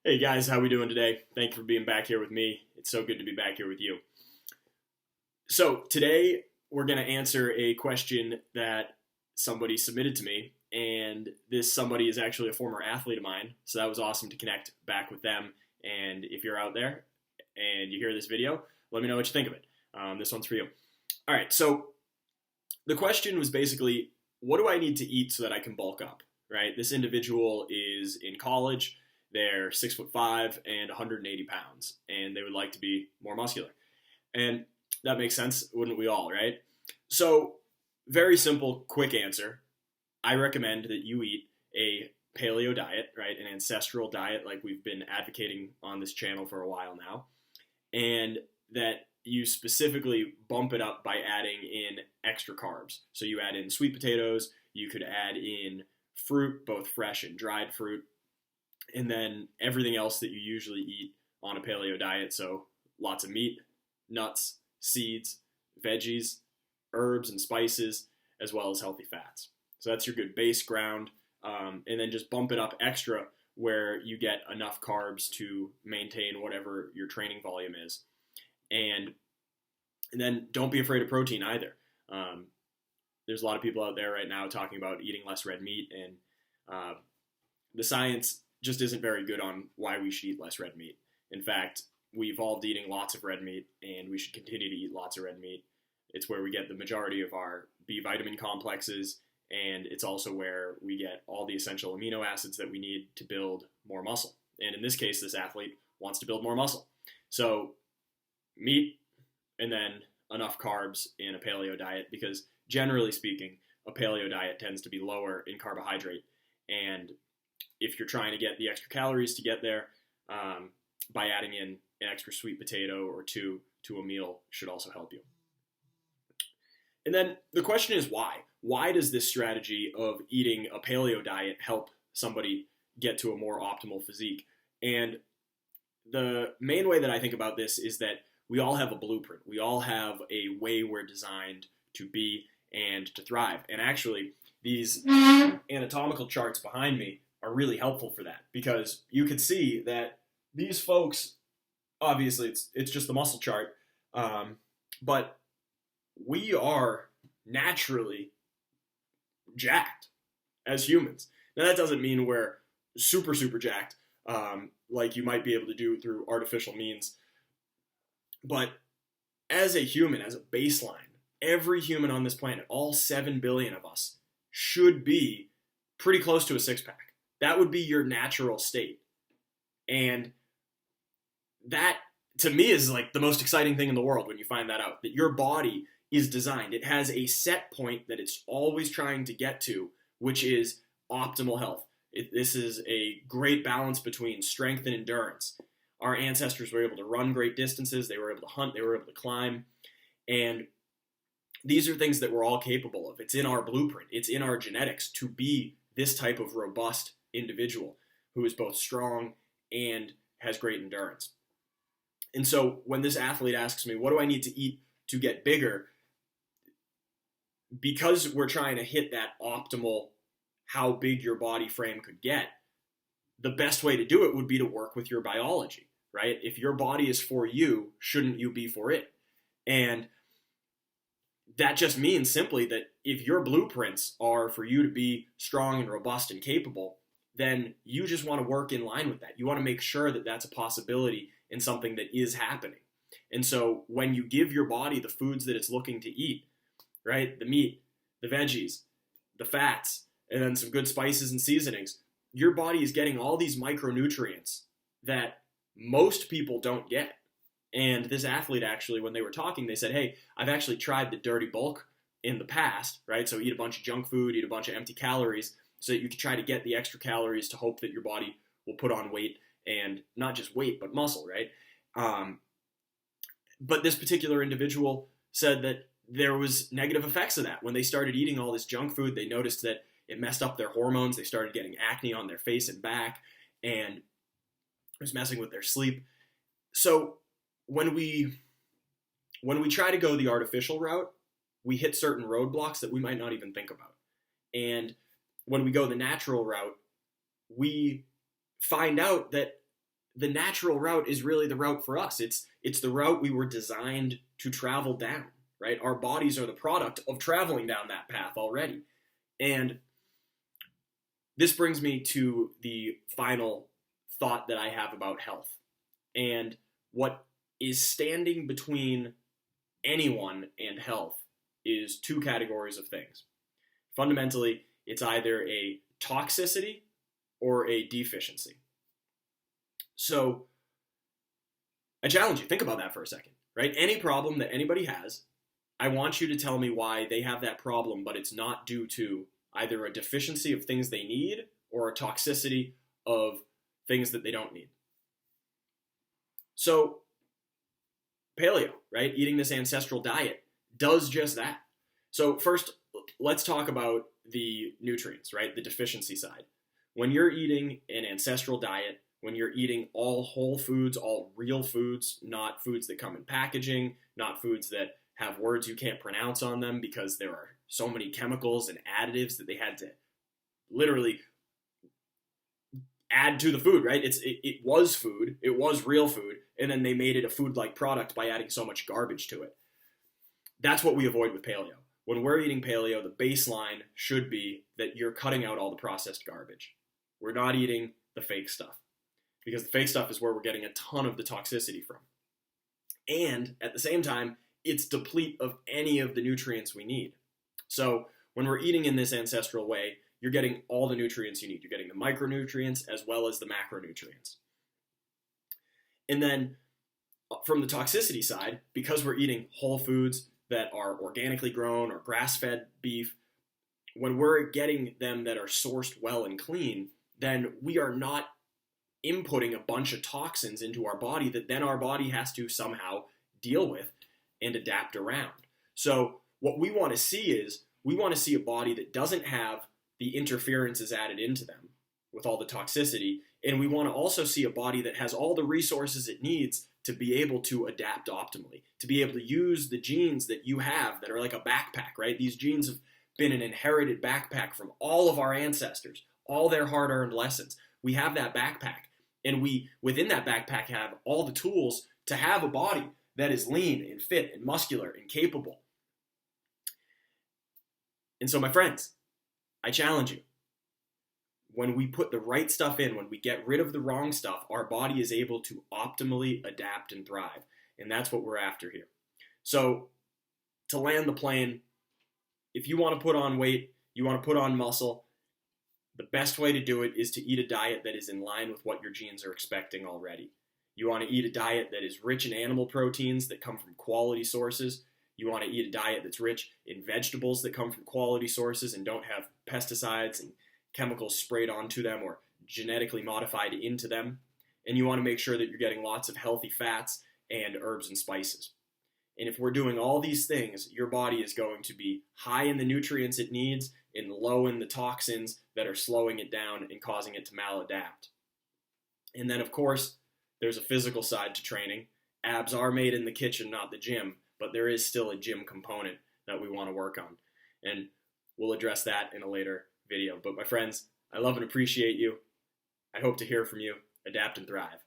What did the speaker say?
Hey guys, how we doing today? Thank you for being back here with me. It's so good to be back here with you. So today we're going to answer a question that somebody submitted to me, and this somebody is actually a former athlete of mine. So that was awesome to connect back with them. And if you're out there and you hear this video, let me know what you think of it. This one's for you. All right. So the question was basically, what do I need to eat so that I can bulk up? Right. This individual is in college. They're 6'5" and 180 pounds, and they would like to be more muscular. And that makes sense, wouldn't we all, right? So, very simple, quick answer. I recommend that you eat a paleo diet, right? An ancestral diet, like we've been advocating on this channel for a while now, and that you specifically bump it up by adding in extra carbs. So, you add in sweet potatoes, you could add in fruit, both fresh and dried fruit, and then everything else that you usually eat on a paleo diet. So lots of meat, nuts, seeds, veggies, herbs and spices, as well as healthy fats. So that's your good base ground. And then just bump it up extra where you get enough carbs to maintain whatever your training volume is. And then don't be afraid of protein either. There's a lot of people out there right now talking about eating less red meat, and the science just isn't very good on why we should eat less red meat. In fact, we evolved eating lots of red meat, and we should continue to eat lots of red meat. It's where we get the majority of our B vitamin complexes, and it's also where we get all the essential amino acids that we need to build more muscle. And in this case, this athlete wants to build more muscle. So meat and then enough carbs in a paleo diet, because generally speaking, a paleo diet tends to be lower in carbohydrate. And if you're trying to get the extra calories to get there, by adding in an extra sweet potato or two to a meal should also help you. And then the question is why? Why does this strategy of eating a paleo diet help somebody get to a more optimal physique? And the main way that I think about this is that we all have a blueprint. We all have a way we're designed to be and to thrive. And actually, these anatomical charts behind me are really helpful for that, because you can see that these folks, obviously it's just the muscle chart, but we are naturally jacked as humans. Now that doesn't mean we're super jacked, like you might be able to do through artificial means, but as a human, as a baseline, every human on this planet, all 7 billion of us, should be pretty close to a six-pack. That would be your natural state. And that, to me, is like the most exciting thing in the world when you find that out, that your body is designed. It has a set point that it's always trying to get to, which is optimal health. This is a great balance between strength and endurance. Our ancestors were able to run great distances. They were able to hunt. They were able to climb. And these are things that we're all capable of. It's in our blueprint. It's in our genetics to be this type of robust individual who is both strong and has great endurance. And so when this athlete asks me, what do I need to eat to get bigger? Because we're trying to hit that optimal, how big your body frame could get, the best way to do it would be to work with your biology, right? If your body is for you, shouldn't you be for it? And that just means simply that if your blueprints are for you to be strong and robust and capable, then you just want to work in line with that. You want to make sure that that's a possibility and something that is happening. And so when you give your body the foods that it's looking to eat, right, the meat, the veggies, the fats, and then some good spices and seasonings, your body is getting all these micronutrients that most people don't get. And this athlete actually, when they were talking, they said, hey, I've actually tried the dirty bulk in the past, right? So eat a bunch of junk food, eat a bunch of empty calories so that you can try to get the extra calories to hope that your body will put on weight, and not just weight, but muscle, right? But this particular individual said that there was negative effects of that. When they started eating all this junk food, they noticed that it messed up their hormones. They started getting acne on their face and back, and it was messing with their sleep. So when we try to go the artificial route, we hit certain roadblocks that we might not even think about. And when we go the natural route, we find out that the natural route is really the route for us. It's the route we were designed to travel down, right? Our bodies are the product of traveling down that path already. And this brings me to the final thought that I have about health. And what is standing between anyone and health is two categories of things. Fundamentally, it's either a toxicity or a deficiency. So I challenge you, think about that for a second, right? Any problem that anybody has, I want you to tell me why they have that problem, but it's not due to either a deficiency of things they need or a toxicity of things that they don't need. So paleo, right? Eating this ancestral diet does just that. So first, let's talk about the nutrients, right? The deficiency side. When you're eating an ancestral diet, when you're eating all whole foods, all real foods, not foods that come in packaging, not foods that have words you can't pronounce on them because there are so many chemicals and additives that they had to literally add to the food, right? It was food, it was real food, and then they made it a food-like product by adding so much garbage to it. That's what we avoid with paleo. When we're eating paleo, the baseline should be that you're cutting out all the processed garbage. We're not eating the fake stuff, because the fake stuff is where we're getting a ton of the toxicity from. And at the same time, it's deplete of any of the nutrients we need. So when we're eating in this ancestral way, you're getting all the nutrients you need. You're getting the micronutrients as well as the macronutrients. And then from the toxicity side, because we're eating whole foods that are organically grown or grass-fed beef, when we're getting them that are sourced well and clean, then we are not inputting a bunch of toxins into our body that then our body has to somehow deal with and adapt around. So what we want to see is, we want to see a body that doesn't have the interferences added into them with all the toxicity, and we want to also see a body that has all the resources it needs to be able to adapt optimally, to be able to use the genes that you have that are like a backpack, right? These genes have been an inherited backpack from all of our ancestors, all their hard-earned lessons. We have that backpack, and we, within that backpack, have all the tools to have a body that is lean and fit and muscular and capable. And so, my friends, I challenge you. When we put the right stuff in, when we get rid of the wrong stuff, our body is able to optimally adapt and thrive. And that's what we're after here. So, to land the plane, if you want to put on weight, you want to put on muscle, the best way to do it is to eat a diet that is in line with what your genes are expecting already. You want to eat a diet that is rich in animal proteins that come from quality sources. You want to eat a diet that's rich in vegetables that come from quality sources and don't have pesticides and chemicals sprayed onto them or genetically modified into them. And you want to make sure that you're getting lots of healthy fats and herbs and spices. And if we're doing all these things, your body is going to be high in the nutrients it needs and low in the toxins that are slowing it down and causing it to maladapt. And then, of course, there's a physical side to training. Abs are made in the kitchen, not the gym, but there is still a gym component that we want to work on. And we'll address that in a later video. But my friends, I love and appreciate you. I hope to hear from you. Adapt and thrive.